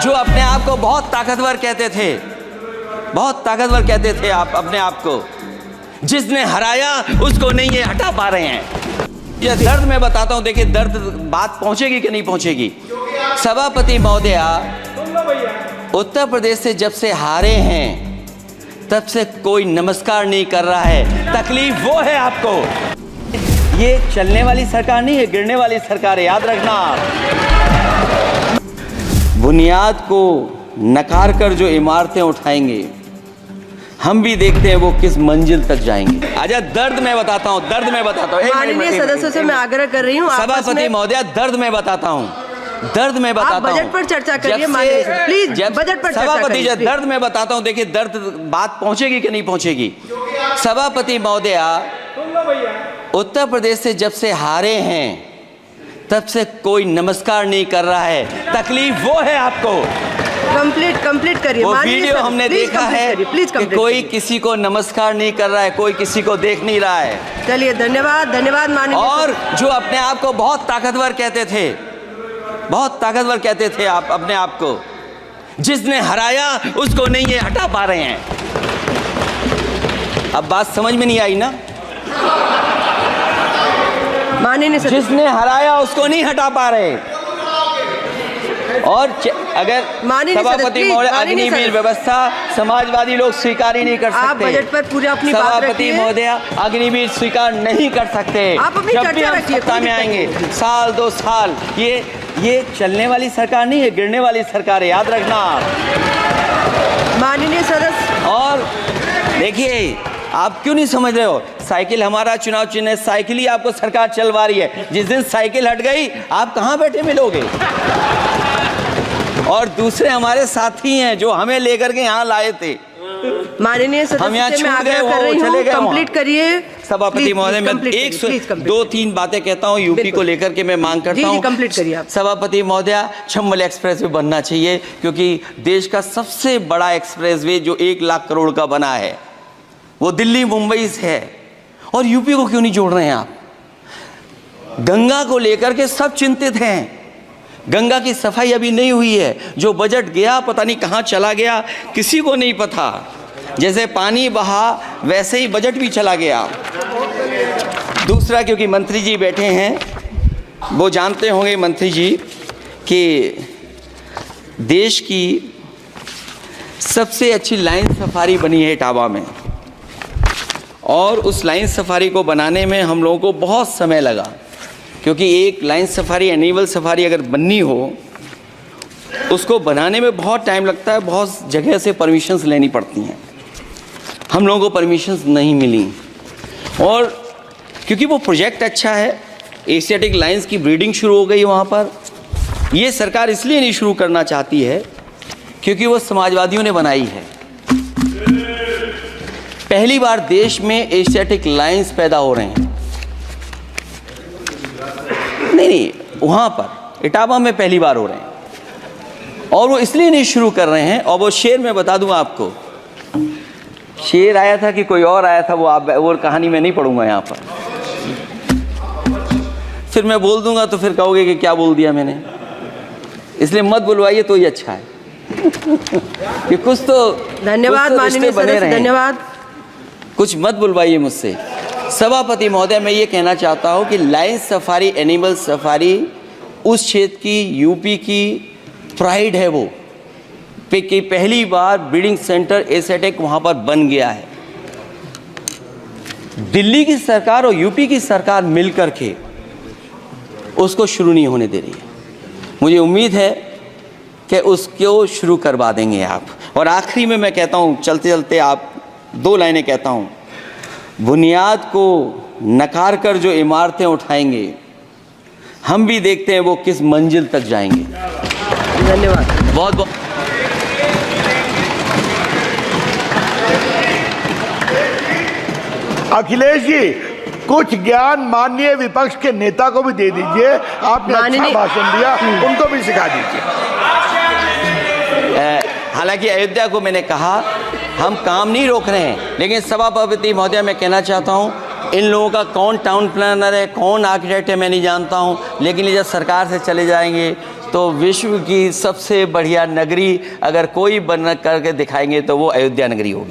जो अपने आप को बहुत ताकतवर कहते थे, बहुत ताकतवर कहते थे आप अपने आप को, जिसने हराया उसको नहीं ये हटा पा रहे हैं। ये दर्द मैं बताता हूं, देखिए दर्द बात पहुंचेगी कि नहीं पहुंचेगी। सभापति महोदया उत्तर प्रदेश से जब से हारे हैं तब से कोई नमस्कार नहीं कर रहा है। तकलीफ वो है आपको। ये चलने वाली सरकार नहीं है, गिरने वाली सरकार है, याद रखना। बुनियाद को नकार कर जो इमारतें उठाएंगे, हम भी देखते हैं वो किस मंजिल तक जाएंगे। आजा दर्द मैं बताता हूँ, दर्द मैं बताता हूँ। माननीय सदस्यों से मैं आग्रह कर रही हूँ, सभापति महोदया दर्द मैं बताता हूँ, दर्द मैं बताता हूँ। बजट पर चर्चा करिए प्लीज, बजट पर चर्चा सभापति जी दर्द मैं बताता हूँ, देखिए दर्द बात पहुंचेगी कि नहीं पहुंचेगी। सभापति महोदया उत्तर प्रदेश से जब से हारे हैं तब से कोई नमस्कार नहीं कर रहा है। तकलीफ वो है आपको। कंप्लीट करिए। वो वीडियो हमने देखा है कि कोई किसी को नमस्कार नहीं कर रहा है, कोई किसी को देख नहीं रहा है। चलिए, धन्यवाद माननीय। और जो अपने आप को बहुत ताकतवर कहते थे, बहुत ताकतवर कहते थे आप अपने आप को, जिसने हराया उसको नहीं ये हटा पा रहे हैं। अब बात समझ में नहीं आई ना? माननीय जिसने हराया उसको नहीं हटा पा रहे। और अगर सभापति महोदय अग्निवीर व्यवस्था समाजवादी लोग स्वीकार ही नहीं कर सकते। आप बजट पर पूरी अपनी बात सभापति रखिए। महोदय अग्निवीर स्वीकार नहीं कर सकते। आप अपनी जब भी चर्चा हम रखिए, सत्ता में आएंगे, साल 2 साल, ये चलने वाली सरकार नहीं है, गिरने वाली सरकार है, याद रखना। माननीय सदस्य, और देखिए आप क्यों नहीं समझ रहे हो, साइकिल हमारा चुनाव चिन्ह है, साइकिल ही आपको सरकार चलवा रही है। जिस दिन साइकिल हट गई आप कहाँ बैठे मिलोगे। और दूसरे हमारे साथी हैं जो हमें लेकर के यहाँ लाए थे। माननीय सदस्य से मैं आग्रह कर रही हूँ, कंप्लीट करिए। सभापति महोदय, मैं 1-2-3 बातें कहता हूँ यूपी को लेकर के, मैं मांग करता हूँ। कंप्लीट करिए आप। सभापति महोदय, चंबल एक्सप्रेस वे बनना चाहिए, क्योंकि देश का सबसे बड़ा एक्सप्रेस वे जो 1 लाख करोड़ का बना है वो दिल्ली मुंबई से है। और यूपी को क्यों नहीं जोड़ रहे हैं आप? गंगा को लेकर के सब चिंतित हैं। गंगा की सफाई अभी नहीं हुई है। जो बजट गया पता नहीं कहाँ चला गया, किसी को नहीं पता। जैसे पानी बहा वैसे ही बजट भी चला गया। दूसरा, क्योंकि मंत्री जी बैठे हैं, वो जानते होंगे मंत्री जी कि देश की सबसे अच्छी लाइन सफारी बनी है इटावा में, और उस लाइन सफारी को बनाने में हम लोगों को बहुत समय लगा, क्योंकि एक लाइन सफारी, एनिमल सफारी अगर बननी हो, उसको बनाने में बहुत टाइम लगता है, बहुत जगह से परमिशंस लेनी पड़ती हैं। हम लोगों को परमिशंस नहीं मिली, और क्योंकि वो प्रोजेक्ट अच्छा है, एशियाटिक लाइन्स की ब्रीडिंग शुरू हो गई वहाँ पर। ये सरकार इसलिए नहीं शुरू करना चाहती है क्योंकि वो समाजवादियों ने बनाई है। पहली बार देश में एशियाटिक लाइन्स पैदा हो रहे हैं। नहीं, वहाँ पर इटावा में पहली बार हो रहे हैं, और वो इसलिए नहीं शुरू कर रहे हैं। और वो शेर मैं बता दूं आपको, शेर आया था कि कोई और आया था, वो कहानी मैं नहीं पढ़ूंगा यहाँ पर, फिर मैं बोल दूंगा तो फिर कहोगे कि क्या बोल दिया मैंने, इसलिए मत बुलवाइए तो ही अच्छा है। कि कुछ तो धन्यवाद माननीय सदस्य, धन्यवाद। कुछ मत बुलवाइए मुझसे। सभापति महोदय, मैं ये कहना चाहता हूँ कि लाइन सफारी, एनिमल सफारी उस क्षेत्र की, यूपी की प्राइड है वो, कि पहली बार ब्रीडिंग सेंटर एशियाटिक वहाँ पर बन गया है। दिल्ली की सरकार और यूपी की सरकार मिलकर के उसको शुरू नहीं होने दे रही है। मुझे उम्मीद है कि उसको शुरू करवा देंगे आप। और आखिरी में मैं कहता हूँ, चलते चलते आप 2 लाइनें कहता हूँ। बुनियाद को नकार कर जो इमारतें उठाएंगे, हम भी देखते हैं वो किस मंजिल तक जाएंगे। धन्यवाद। बहुत बहुत अखिलेश जी, कुछ ज्ञान माननीय विपक्ष के नेता को भी दे दीजिए। आपने अच्छा भाषण दिया, उनको भी सिखा दीजिए। हालांकि अयोध्या को मैंने कहा हम काम नहीं रोक रहे हैं, लेकिन सभापति महोदय मैं कहना चाहता हूं, इन लोगों का कौन टाउन प्लानर है, कौन आर्किटेक्ट है मैं नहीं जानता हूं, लेकिन ये जब सरकार से चले जाएंगे तो विश्व की सबसे बढ़िया नगरी अगर कोई बन करके दिखाएंगे तो वो अयोध्या नगरी होगी।